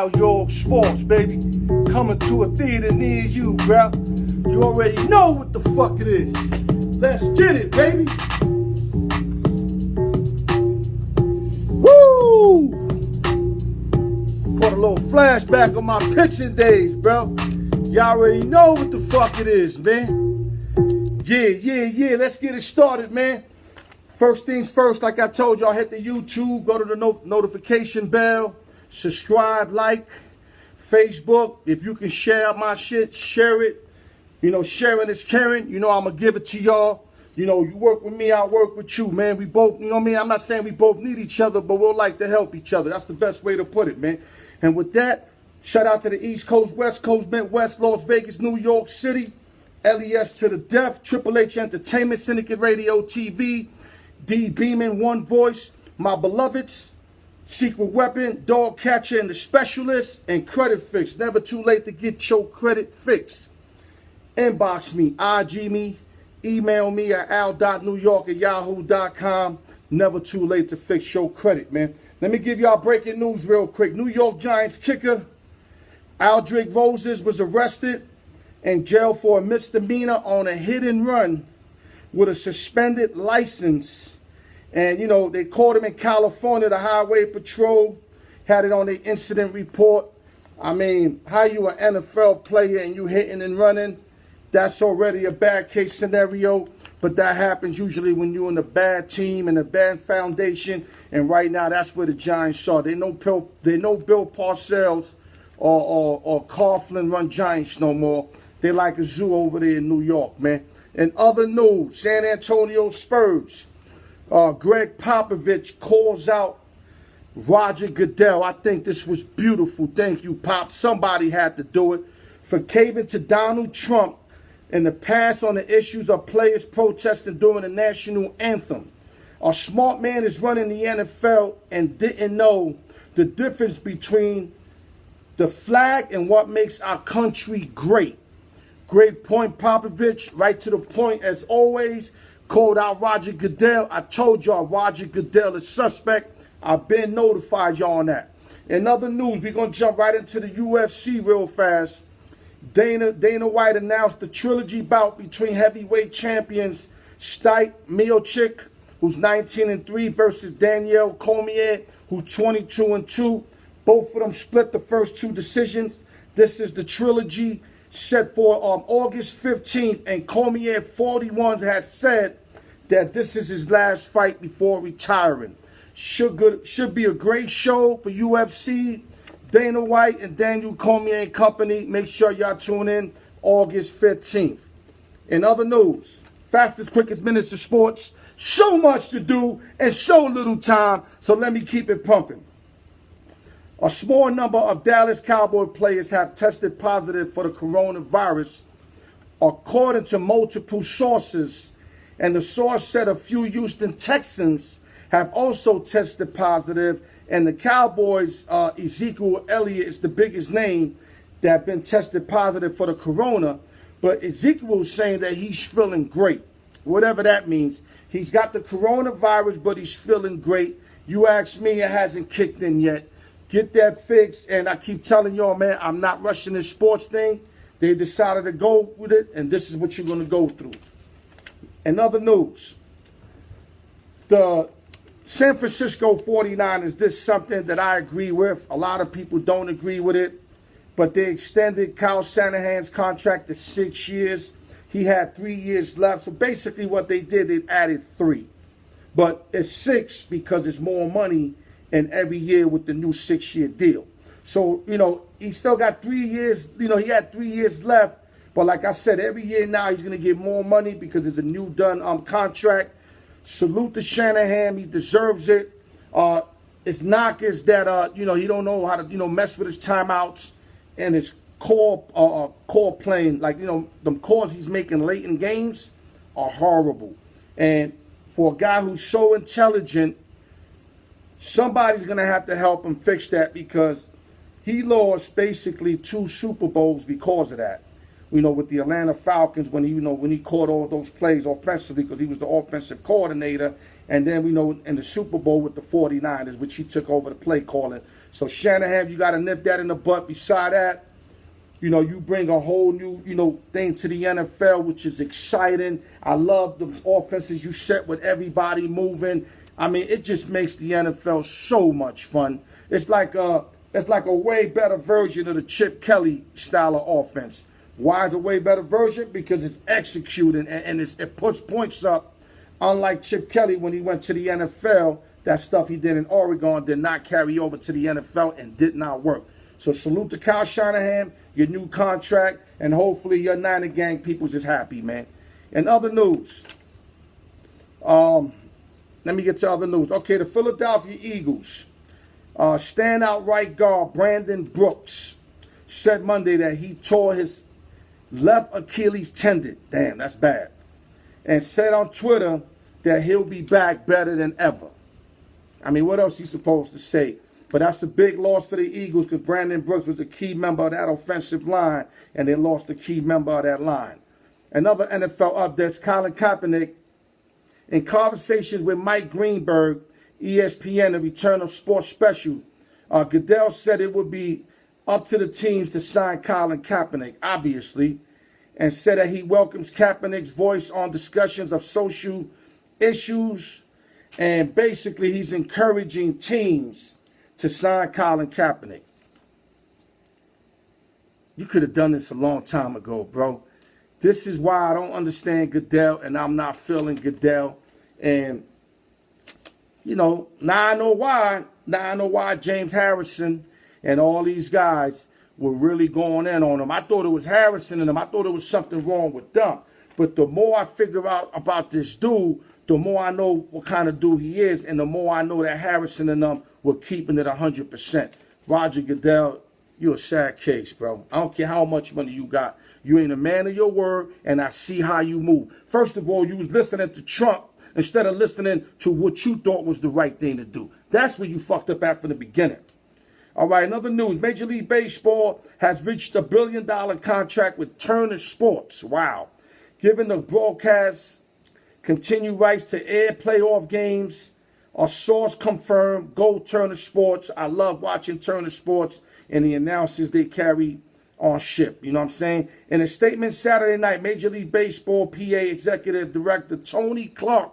Now York Sports, baby. Coming to a theater near you, bro. You already know what the fuck it is. Let's get it, baby. Woo! Put a little flashback on my pitching days, bro. Y'all already know what the fuck it is, man. Yeah. Let's get it started, man. First things first, like I told y'all, hit the YouTube, go to the notification bell, subscribe, like, Facebook. If you can share my shit, share it. You know, sharing is caring. You know, I'm going to give it to y'all. You know, you work with me, I work with you, man. We both, you know what I mean? I'm not saying we both need each other, but we'll like to help each other. That's the best way to put it, man. And with that, shout out to the East Coast, West Coast, Midwest, Las Vegas, New York City, LES to the Deaf, Triple H Entertainment, Syndicate Radio TV, D Beeman, One Voice, my beloveds, Secret Weapon, Dog Catcher, and the Specialist, and Credit Fix. Never too late to get your credit fixed. Inbox me, IG me, email me at al.newyork@yahoo.com. Never too late to fix your credit, man. Let me give y'all breaking news real quick. New York Giants kicker Aldrick Roses was arrested and jailed for a misdemeanor on a hit and run with a suspended license. And, you know, they caught him in California. The Highway Patrol had it on the incident report. I mean, how you an NFL player and you hitting and running? That's already a bad case scenario. But that happens usually when you're in a bad team and a bad foundation. And right now, that's where the Giants are. They know Bill Parcells or Coughlin run Giants no more. They like a zoo over there in New York, man. In other news, San Antonio Spurs. Greg Popovich calls out Roger Goodell. I think this was beautiful. Thank you, Pop. Somebody had to do it. For caving to Donald Trump in the past on the issues of players protesting during the national anthem. A smart man is running the NFL and didn't know the difference between the flag and what makes our country great. Great point, Popovich. Right to the point, as always. Called out Roger Goodell. I told y'all Roger Goodell is suspect. I've been notified y'all on that. In other news, we're going to jump right into the UFC real fast. Dana White announced the trilogy bout between heavyweight champions Stipe Miocic, who's 19-3, versus Daniel Cormier, who's 22-2. Both of them split the first two decisions. This is the trilogy set for August 15th, and Cormier, 41, has said that this is his last fight before retiring. Should be a great show for UFC. Dana White and Daniel Cormier and company. Make sure y'all tune in August 15th. In other news, fastest, quickest minutes of sports. So much to do and so little time, so let me keep it pumping. A small number of Dallas Cowboy players have tested positive for the coronavirus, according to multiple sources. And the source said a few Houston Texans have also tested positive. And the Cowboys, Ezekiel Elliott is the biggest name that have been tested positive for the corona. But Ezekiel is saying that he's feeling great, whatever that means. He's got the coronavirus, but he's feeling great. You ask me, it hasn't kicked in yet. Get that fixed, and I keep telling y'all, man, I'm not rushing this sports thing. They decided to go with it, and this is what you're going to go through. In other news, the San Francisco 49ers, this is something that I agree with. A lot of people don't agree with it, but they extended Kyle Shanahan's contract to 6 years. He had 3 years left, so basically what they did, they added 3. But it's 6 because it's more money and every year with the new 6-year deal. So, you know, he still got 3 years. You know, he had 3 years left. But like I said, every year now he's going to get more money because it's a new done contract. Salute to Shanahan. He deserves it. His knock is that, you know, he don't know how to, you know, mess with his timeouts and his call playing. Like, you know, the calls he's making late in games are horrible. And for a guy who's so intelligent, somebody's going to have to help him fix that because he lost basically 2 Super Bowls because of that. with the Atlanta Falcons when he caught all those plays offensively because he was the offensive coordinator. And then, in the Super Bowl with the 49ers, which he took over the play calling. So, Shanahan, you got to nip that in the butt. Beside that, you bring a whole new, thing to the NFL, which is exciting. I love the offenses you set with everybody moving. I mean, it just makes the NFL so much fun. It's like a way better version of the Chip Kelly style of offense. Why is it a way better version? Because it's executing and it puts points up. Unlike Chip Kelly when he went to the NFL, that stuff he did in Oregon did not carry over to the NFL and did not work. So salute to Kyle Shanahan, your new contract, and hopefully your Niner Gang peoples is happy, man. In other news, let me get to other news. Okay, the Philadelphia Eagles standout right guard Brandon Brooks said Monday that he tore his left Achilles tendon. Damn, that's bad. And said on Twitter that he'll be back better than ever. I mean, what else he supposed to say? But that's a big loss for the Eagles because Brandon Brooks was a key member of that offensive line, and they lost a key member of that line. Another NFL updates, Colin Kaepernick, in conversations with Mike Greenberg, ESPN, the Return of Sports Special, Goodell said it would be up to the teams to sign Colin Kaepernick, obviously, and said that he welcomes Kaepernick's voice on discussions of social issues, and basically he's encouraging teams to sign Colin Kaepernick. You could have done this a long time ago, bro. This is why I don't understand Goodell, and I'm not feeling Goodell. And, now I know why. Now I know why James Harrison and all these guys were really going in on him. I thought it was Harrison and them. I thought there was something wrong with them. But the more I figure out about this dude, the more I know what kind of dude he is, and the more I know that Harrison and them were keeping it 100%. Roger Goodell, you're a sad case, bro. I don't care how much money you got. You ain't a man of your word, and I see how you move. First of all, you was listening to Trump instead of listening to what you thought was the right thing to do. That's where you fucked up at from the beginning. All right, another news. Major League Baseball has reached $1 billion contract with Turner Sports. Wow. Given the broadcast continue rights to air playoff games, a source confirmed, go Turner Sports. I love watching Turner Sports and the announcers they carry on ship. You know what I'm saying? In a statement Saturday night, Major League Baseball PA Executive Director Tony Clark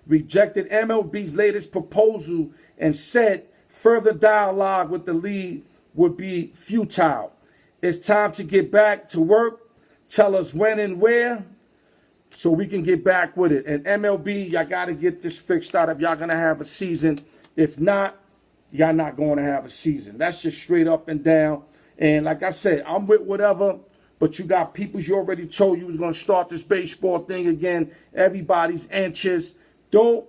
rejected MLB's latest proposal and said further dialogue with the league would be futile. It's time to get back to work. Tell us when and where so we can get back with it. And MLB, y'all got to get this fixed out if y'all going to have a season. If not, y'all not going to have a season. That's just straight up and down. And like I said, I'm with whatever, but you got people you already told you was going to start this baseball thing again. Everybody's anxious. Don't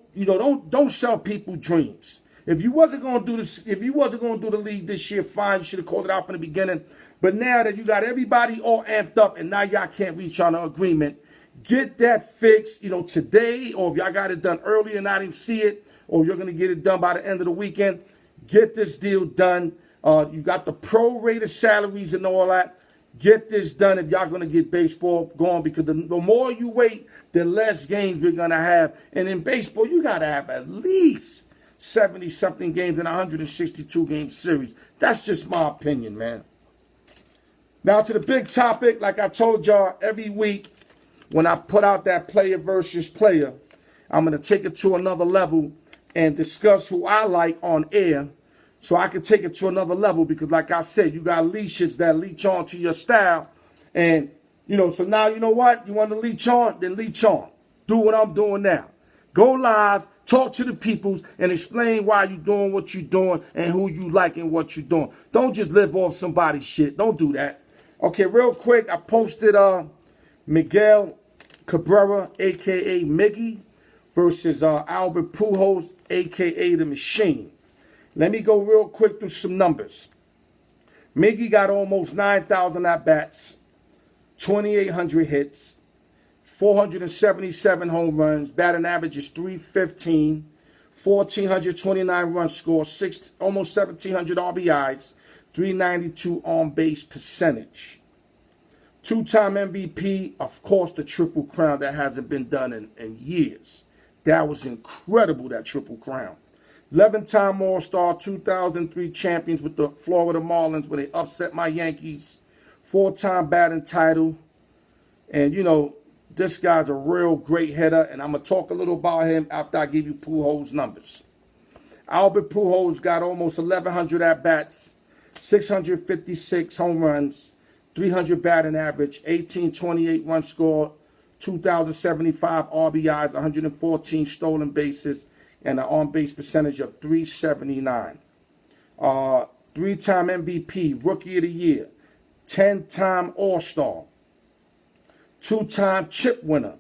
sell people dreams. If you wasn't going to do this, if you wasn't going to do the league this year, fine, you should have called it out from the beginning. But now that you got everybody all amped up and now y'all can't reach on an agreement, get that fixed, today, or if y'all got it done early and I didn't see it, or you're going to get it done by the end of the weekend, get this deal done. You got the prorated salaries and all that. Get this done if y'all going to get baseball going, because the more you wait, the less games we're going to have. And in baseball, you got to have at least 70-something games in a 162-game series. That's just my opinion, man. Now to the big topic. Like I told y'all, every week when I put out that player versus player, I'm going to take it to another level and discuss who I like on air so I can take it to another level, because like I said, you got leashes that leech on to your style. And, so now you know what? You want to leech on? Then leech on. Do what I'm doing now. Go live, talk to the peoples, and explain why you're doing what you're doing and who you like and what you're doing. Don't just live off somebody's shit. Don't do that. Okay, real quick, I posted Miguel Cabrera, a.k.a. Miggy, versus Albert Pujols, a.k.a. The Machine. Let me go real quick through some numbers. Miggy got almost 9,000 at-bats, 2,800 hits, 477 home runs, batting average is .315, 1,429 runs scored, almost 1,700 RBIs, .392 on-base percentage. Two-time MVP, of course, the Triple Crown that hasn't been done in years. That was incredible, that Triple Crown. 11-time All-Star, 2003 champions with the Florida Marlins where they upset my Yankees. 4-time batting title. And, you know, this guy's a real great hitter, and I'm going to talk a little about him after I give you Pujols' numbers. Albert Pujols got almost 1,100 at-bats, 656 home runs, 300 batting average, 1828 runs scored, 2,075 RBIs, 114 stolen bases, and an on-base percentage of 379. Three-time MVP, Rookie of the Year, 10-time All-Star, 2-time chip winner,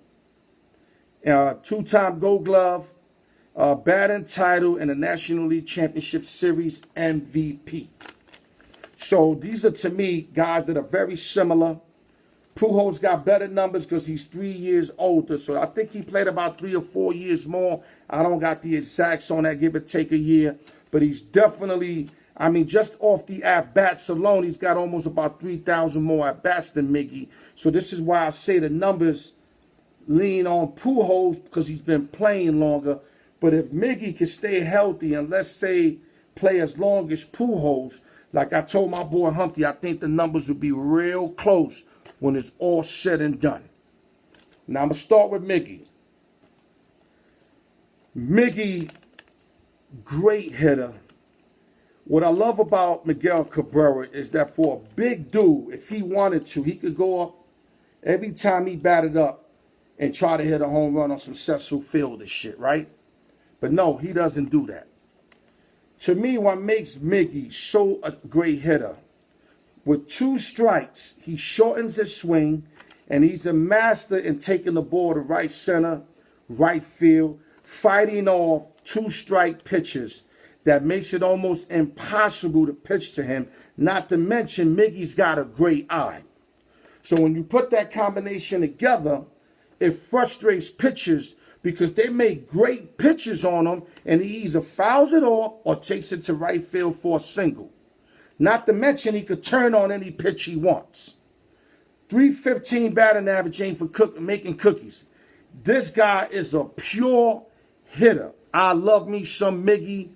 2-time Gold Glove, batting title, and the National League Championship Series MVP. So these are, to me, guys that are very similar. Pujols got better numbers because he's 3 years older. So I think he played about 3 or 4 years more. I don't got the exacts on that, give or take a year. But he's definitely, I mean, just off the at-bats alone, he's got almost about 3,000 more at-bats than Miggy. So this is why I say the numbers lean on Pujols because he's been playing longer. But if Miggy can stay healthy and, let's say, play as long as Pujols, like I told my boy Humpty, I think the numbers will be real close when it's all said and done. Now, I'm going to start with Miggy. Miggy, great hitter. What I love about Miguel Cabrera is that for a big dude, if he wanted to, he could go up every time he batted up and try to hit a home run on some Cecil Field and shit, right? But no, he doesn't do that. To me, what makes Miggy so a great hitter, with 2 strikes, he shortens his swing, and he's a master in taking the ball to right center, right field, fighting off 2-strike pitches that makes it almost impossible to pitch to him, not to mention Miggy's got a great eye. So when you put that combination together, it frustrates pitchers because they make great pitches on him, and he either fouls it off or takes it to right field for a single. Not to mention he could turn on any pitch he wants. 315 batting average ain't for making cookies. This guy is a pure hitter. I love me some Miggy.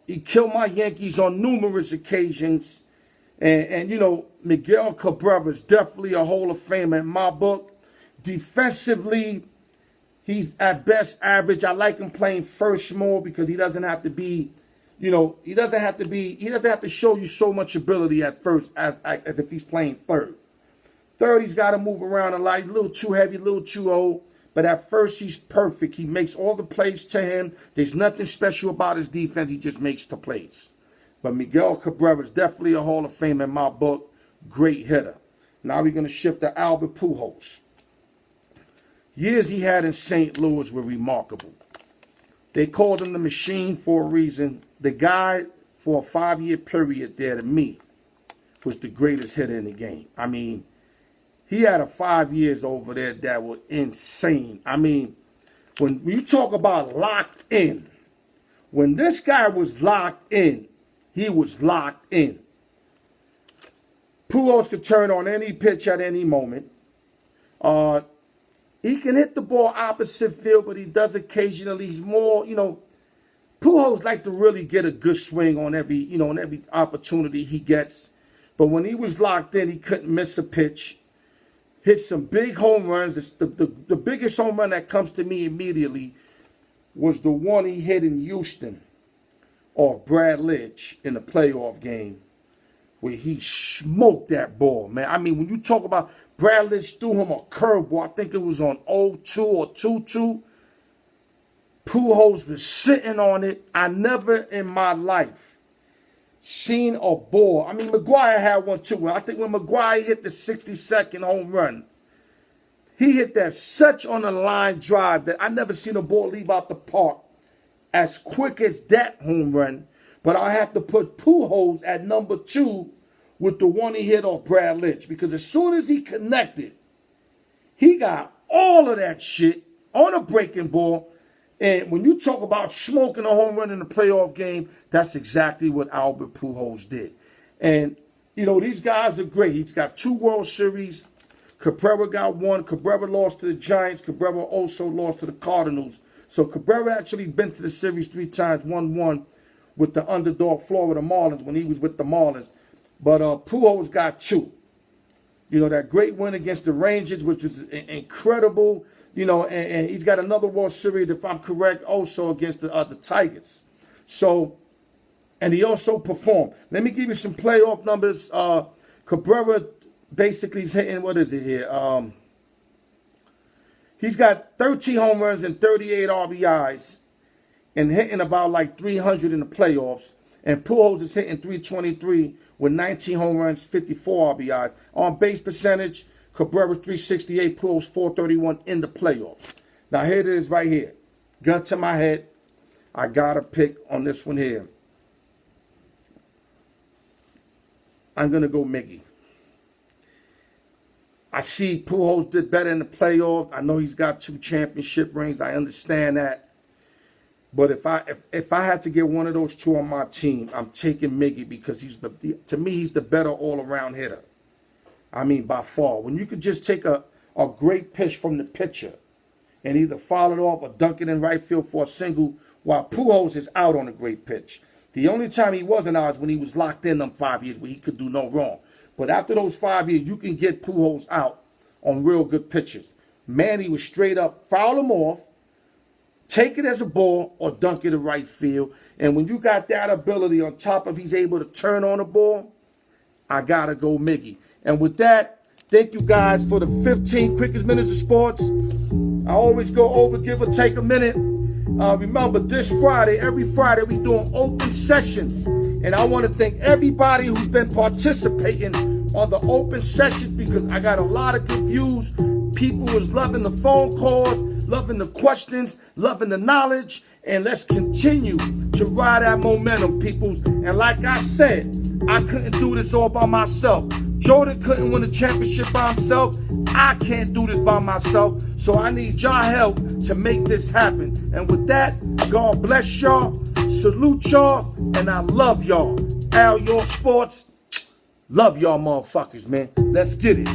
He killed my Yankees on numerous occasions. And you know, Miguel Cabrera is definitely a Hall of Famer in my book. Defensively, he's at best average. I like him playing first more because he doesn't have to be, you know, he doesn't have to show you so much ability at first as if he's playing third. Third, he's got to move around a lot. He's a little too heavy, a little too old. But at first, he's perfect. He makes all the plays to him. There's nothing special about his defense. He just makes the plays. But Miguel Cabrera is definitely a Hall of Fame in my book. Great hitter. Now we're going to shift to Albert Pujols. Years he had in St. Louis were remarkable. They called him the machine for a reason. The guy, for a 5-year period there, to me, was the greatest hitter in the game. I mean, he had a 5 years over there that were insane. I mean, when you talk about locked in, when this guy was locked in, he was locked in. Pujols could turn on any pitch at any moment. He can hit the ball opposite field, but he does occasionally. He's more, you know, Pujols like to really get a good swing on every, you know, on every opportunity he gets. But when he was locked in, he couldn't miss a pitch. Hit some big home runs. The biggest home run that comes to me immediately was the one he hit in Houston off Brad Lidge in the playoff game where he smoked that ball, man. I mean, when you talk about Brad Lidge threw him a curveball, I think it was on 0-2 or 2-2. Pujols was sitting on it. I never in my life seen a ball. I mean, McGwire had one too. I think when McGwire hit the 62nd home run, he hit that such on the line drive that I never seen a ball leave out the park as quick as that home run. But I have to put Pujols at number 2 with the one he hit off Brad Lidge, because as soon as he connected, he got all of that shit on a breaking ball. And when you talk about smoking a home run in the playoff game, that's exactly what Albert Pujols did. And You know, these guys are great. He's got 2 World Series. Cabrera got 1. Cabrera lost to the Giants. Cabrera also lost to the Cardinals. So Cabrera actually been to the series 3 times, won 1 with the underdog Florida Marlins when he was with the Marlins. But Pujols got 2. You know, that great win against the Rangers, which was incredible. You know, and he's got another World Series, if I'm correct, also against the Tigers. So, and he also performed. Let me give you some playoff numbers. Cabrera basically is hitting, what is it here? He's got 13 home runs and 38 RBIs and hitting about like 300 in the playoffs. And Pujols is hitting 323 with 19 home runs, 54 RBIs. On base percentage, Cabrera's 368, Pujols 431 in the playoffs. Now here it is right here. Gun to my head. I got a pick on this one here. I'm going to go Miggy. I see Pujols did better in the playoffs. I know he's got 2 championship rings. I understand that. But if I had to get one of those 2 on my team, I'm taking Miggy because to me he's the better all-around hitter. I mean, by far. When you could just take a great pitch from the pitcher and either foul it off or dunk it in right field for a single, while Pujols is out on a great pitch. The only time he wasn't out is when he was locked in them 5 years where he could do no wrong. But after those 5 years, you can get Pujols out on real good pitches. Manny was straight up foul him off, take it as a ball, or dunk it in right field. And when you got that ability on top of he's able to turn on the ball, I got to go Miggy. And with that, thank you guys for the 15 quickest minutes of sports. I always go over, give or take a minute. Remember, this Friday, every Friday, we doing open sessions. And I want to thank everybody who's been participating on the open sessions because I got a lot of good views. People was loving the phone calls, loving the questions, loving the knowledge. And let's continue to ride that momentum, peoples. And like I said, I couldn't do this all by myself. Jordan couldn't win a championship by himself. I can't do this by myself. So I need y'all help to make this happen. And with that, God bless y'all. Salute y'all. And I love y'all. Al York Sports. Love y'all motherfuckers, man. Let's get it.